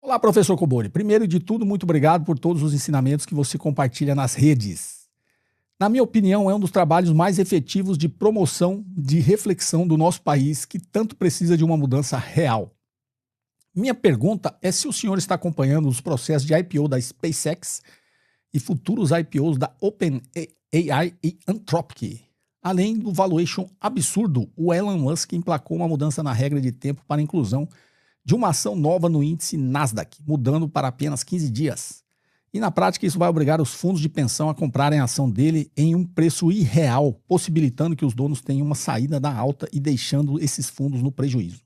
Olá, professor Cobori. Primeiro de tudo, muito obrigado por todos os ensinamentos que você compartilha nas redes. Na minha opinião, é um dos trabalhos mais efetivos de promoção de reflexão do nosso país que tanto precisa de uma mudança real. Minha pergunta é se o senhor está acompanhando os processos de IPO da SpaceX e futuros IPOs da OpenAI e Anthropic. Além do valuation absurdo, o Elon Musk emplacou uma mudança na regra de tempo para a inclusão de uma ação nova no índice Nasdaq, mudando para apenas 15 dias. E na prática isso vai obrigar os fundos de pensão a comprarem a ação dele em um preço irreal, possibilitando que os donos tenham uma saída da alta e deixando esses fundos no prejuízo.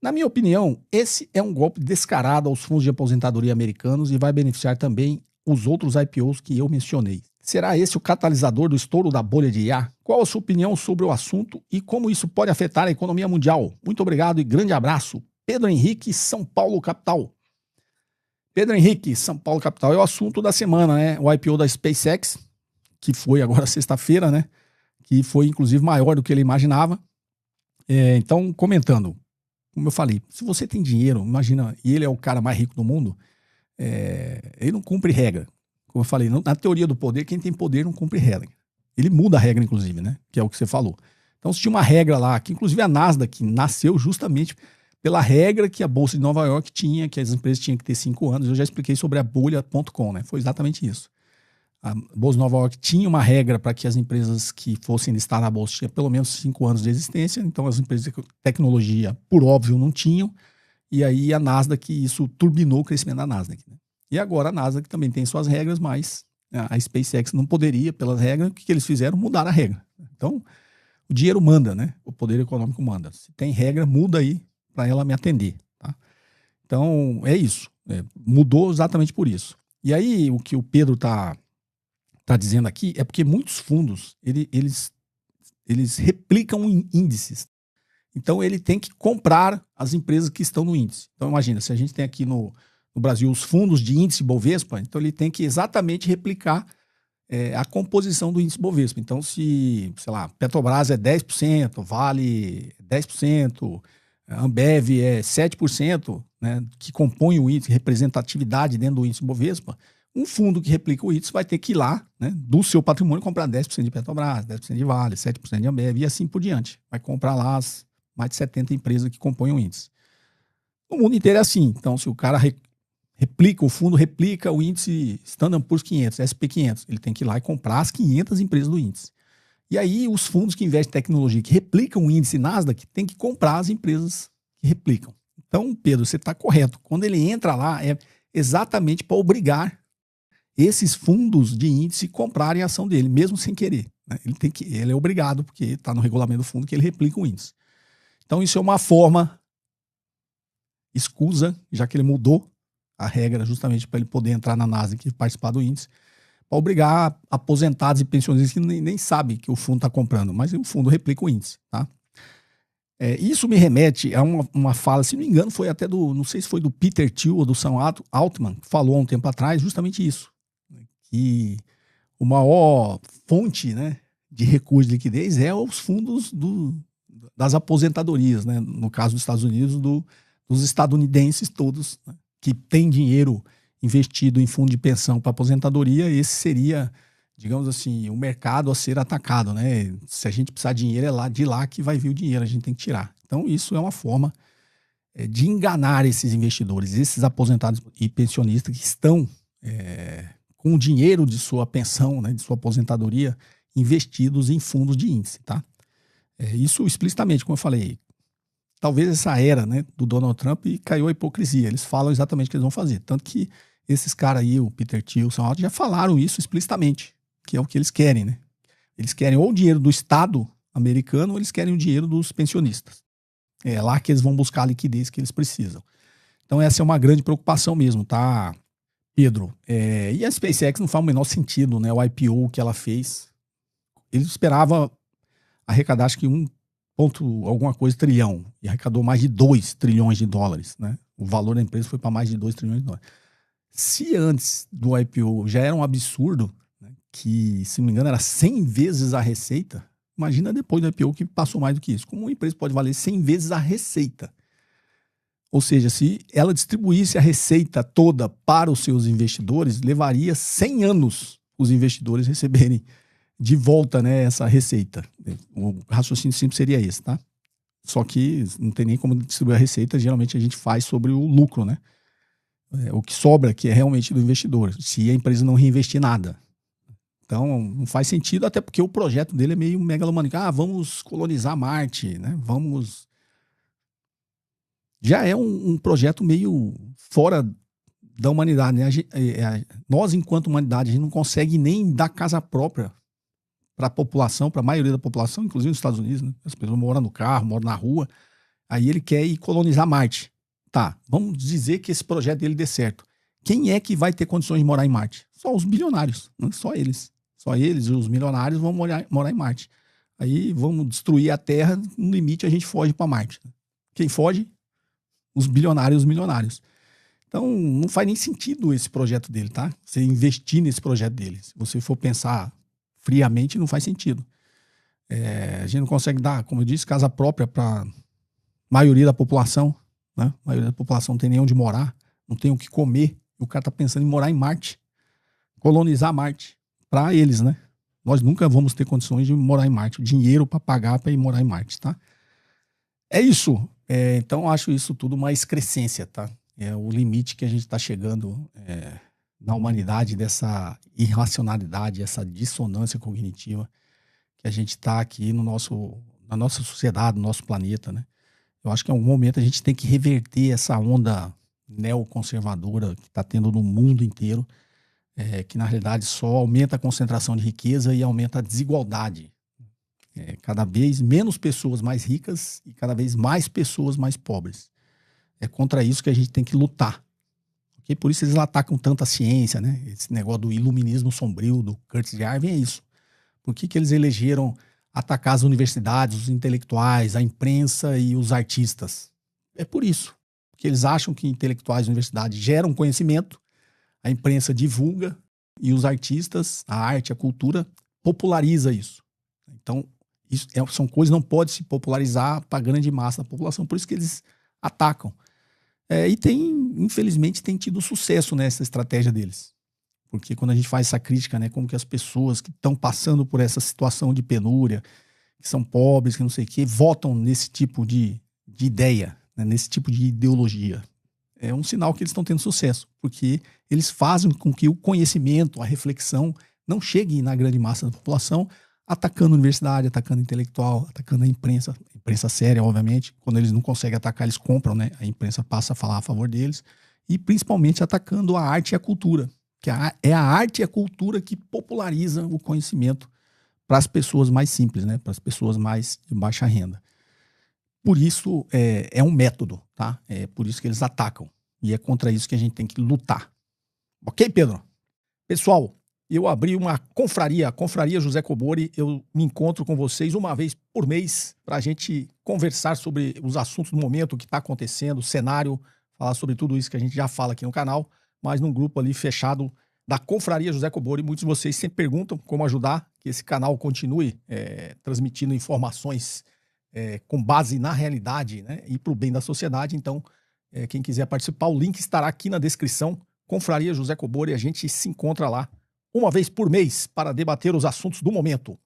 Na minha opinião, esse é um golpe descarado aos fundos de aposentadoria americanos e vai beneficiar também os outros IPOs que eu mencionei. Será esse o catalisador do estouro da bolha de IA? Qual a sua opinião sobre o assunto e como isso pode afetar a economia mundial? Muito obrigado e grande abraço. Pedro Henrique, São Paulo, capital. Pedro Henrique, São Paulo, capital. É o assunto da semana, né? O IPO da SpaceX, que foi agora sexta-feira, né? Que foi inclusive maior do que ele imaginava. Então, comentando, como eu falei, se você tem dinheiro, imagina, e ele é o cara mais rico do mundo, ele não cumpre regra. Como eu falei, na teoria do poder, quem tem poder não cumpre regra. Ele muda a regra, inclusive, né? Que é o que você falou. Então, se tinha uma regra lá, que inclusive a Nasdaq nasceu justamente pela regra que a Bolsa de Nova York tinha, que as empresas tinham que ter 5 anos. Eu já expliquei sobre a bolha.com, né? Foi exatamente isso. A Bolsa de Nova York tinha uma regra para que as empresas que fossem listar na Bolsa tinham pelo menos 5 anos de existência. Então, as empresas de tecnologia, por óbvio, não tinham. E aí a Nasdaq, isso turbinou o crescimento da Nasdaq, né? E agora a Nasdaq também tem suas regras, mas a SpaceX não poderia, pelas regras. O que eles fizeram? Mudar a regra. Então, o dinheiro manda, né? O poder econômico manda. Se tem regra, muda aí para ela me atender, tá? Então, é isso. Mudou exatamente por isso. E aí, o que o Pedro tá dizendo aqui é porque muitos fundos, eles replicam índices. Então, ele tem que comprar as empresas que estão no índice. Então, imagina, se a gente tem aqui no Brasil os fundos de índice Bovespa, então ele tem que exatamente replicar a composição do índice Bovespa. Então, se, sei lá, Petrobras é 10%, Vale é 10%, Ambev é 7%, né, que compõe o índice, representatividade dentro do índice Bovespa, um fundo que replica o índice vai ter que ir lá, né, do seu patrimônio, comprar 10% de Petrobras, 10% de Vale, 7% de Ambev e assim por diante. Vai comprar lá as mais de 70 empresas que compõem o índice. O mundo inteiro é assim. Então, se o cara o fundo replica o índice Standard Poor's 500, SP500, ele tem que ir lá e comprar as 500 empresas do índice. E aí, os fundos que investem em tecnologia, que replicam o índice Nasdaq, tem que comprar as empresas que replicam. Então, Pedro, você está correto. Quando ele entra lá, é exatamente para obrigar esses fundos de índice comprarem a ação dele, mesmo sem querer, né? Ele é obrigado, porque está no regulamento do fundo que ele replica o índice. Então, isso é uma forma escusa, já que ele mudou a regra justamente para ele poder entrar na Nasdaq e participar do índice, para obrigar aposentados e pensionistas que nem sabem que o fundo está comprando, mas o fundo replica o índice, tá? Isso me remete a uma fala, se não me engano, foi até não sei se foi do Peter Thiel ou do Sam Altman, que falou há um tempo atrás justamente isso, que a maior fonte, né, de recursos de liquidez é os fundos das aposentadorias, né? No caso dos Estados Unidos, dos estadunidenses todos, né, que têm dinheiro investido em fundo de pensão para aposentadoria. Esse seria, digamos assim, o mercado a ser atacado, né? Se a gente precisar de dinheiro, de lá que vai vir o dinheiro, a gente tem que tirar. Então, isso é uma forma de enganar esses investidores, esses aposentados e pensionistas que estão com o dinheiro de sua pensão, né, de sua aposentadoria, investidos em fundos de índice, tá? Isso explicitamente, como eu falei. Talvez essa era, né, do Donald Trump caiu a hipocrisia. Eles falam exatamente o que eles vão fazer. Tanto que esses caras aí, o Peter Thiel, o Sam Altman, já falaram isso explicitamente, que é o que eles querem, né? Eles querem ou o dinheiro do Estado americano ou eles querem o dinheiro dos pensionistas. É lá que eles vão buscar a liquidez que eles precisam. Então essa é uma grande preocupação mesmo, tá, Pedro? E a SpaceX não faz o menor sentido, né? O IPO que ela fez, ele esperava arrecadar, acho que alguma coisa trilhão, e arrecadou mais de 2 trilhões de dólares, né? O valor da empresa foi para mais de 2 trilhões de dólares. Se antes do IPO já era um absurdo, né, que, se não me engano, era 100 vezes a receita, imagina depois do IPO que passou mais do que isso. Como uma empresa pode valer 100 vezes a receita? Ou seja, se ela distribuísse a receita toda para os seus investidores, levaria 100 anos os investidores receberem de volta, né, essa receita. O raciocínio simples seria esse, tá? Só que não tem nem como distribuir a receita, geralmente a gente faz sobre o lucro, né? O que sobra, que é realmente do investidor, se a empresa não reinvestir nada. Então, não faz sentido, até porque o projeto dele é meio megalomaníaco. Ah, vamos colonizar Marte, né? Vamos... Já é um projeto meio fora da humanidade, né? Nós, enquanto humanidade, a gente não consegue nem dar casa própria para a população, para a maioria da população, inclusive nos Estados Unidos, né? As pessoas moram no carro, moram na rua. Aí ele quer ir colonizar Marte. Tá, vamos dizer que esse projeto dele dê certo. Quem é que vai ter condições de morar em Marte? Só os bilionários, né? Só eles. Só eles e os milionários vão morar em Marte. Aí vamos destruir a Terra, no limite a gente foge para Marte. Quem foge? Os bilionários e os milionários. Então, não faz nem sentido esse projeto dele, tá? Você investir nesse projeto dele. Se você for pensar friamente, não faz sentido. A gente não consegue dar, como eu disse, casa própria para a maioria da população, né? A maioria da população não tem nem onde morar, não tem o que comer. O cara tá pensando em morar em Marte, colonizar Marte, para eles, né? Nós nunca vamos ter condições de morar em Marte, dinheiro para pagar para ir morar em Marte, tá? É isso. Então, eu acho isso tudo uma excrescência, tá? É o limite que a gente está chegando na humanidade, dessa irracionalidade, essa dissonância cognitiva que a gente está aqui na nossa sociedade, no nosso planeta, né? Eu acho que em algum momento a gente tem que reverter essa onda neoconservadora que está tendo no mundo inteiro, que na realidade só aumenta a concentração de riqueza e aumenta a desigualdade. Cada vez menos pessoas mais ricas e cada vez mais pessoas mais pobres. É contra isso que a gente tem que lutar. Okay? Por isso eles atacam tanto a ciência, né? Esse negócio do iluminismo sombrio, do Curtis Yarvin, é isso. Por que eles elegeram atacar as universidades, os intelectuais, a imprensa e os artistas? É por isso. Porque eles acham que intelectuais e universidades geram conhecimento, a imprensa divulga e os artistas, a arte, a cultura, populariza isso. Então, isso são coisas que não podem se popularizar para a grande massa da população. Por isso que eles atacam. E infelizmente, tem tido sucesso nessa estratégia deles. Porque quando a gente faz essa crítica, né, como que as pessoas que estão passando por essa situação de penúria, que são pobres, que não sei o quê, votam nesse tipo de ideia, né, nesse tipo de ideologia. É um sinal que eles estão tendo sucesso, porque eles fazem com que o conhecimento, a reflexão, não chegue na grande massa da população, atacando a universidade, atacando o intelectual, atacando a imprensa séria, obviamente. Quando eles não conseguem atacar, eles compram, né? A imprensa passa a falar a favor deles. E principalmente atacando a arte e a cultura, que é a arte e a cultura que populariza o conhecimento para as pessoas mais simples, né? Para as pessoas mais de baixa renda. Por isso, é um método, tá? É por isso que eles atacam. E é contra isso que a gente tem que lutar. Ok, Pedro? Pessoal, eu abri uma confraria, a Confraria José Cobori. Eu me encontro com vocês uma vez por mês para a gente conversar sobre os assuntos do momento, o que está acontecendo, o cenário, falar sobre tudo isso que a gente já fala aqui no canal, mas num grupo ali fechado da Confraria José Cobori. Muitos de vocês sempre perguntam como ajudar que esse canal continue transmitindo informações com base na realidade, né, e para o bem da sociedade. Então, quem quiser participar, o link estará aqui na descrição. Confraria José Cobori, a gente se encontra lá uma vez por mês para debater os assuntos do momento.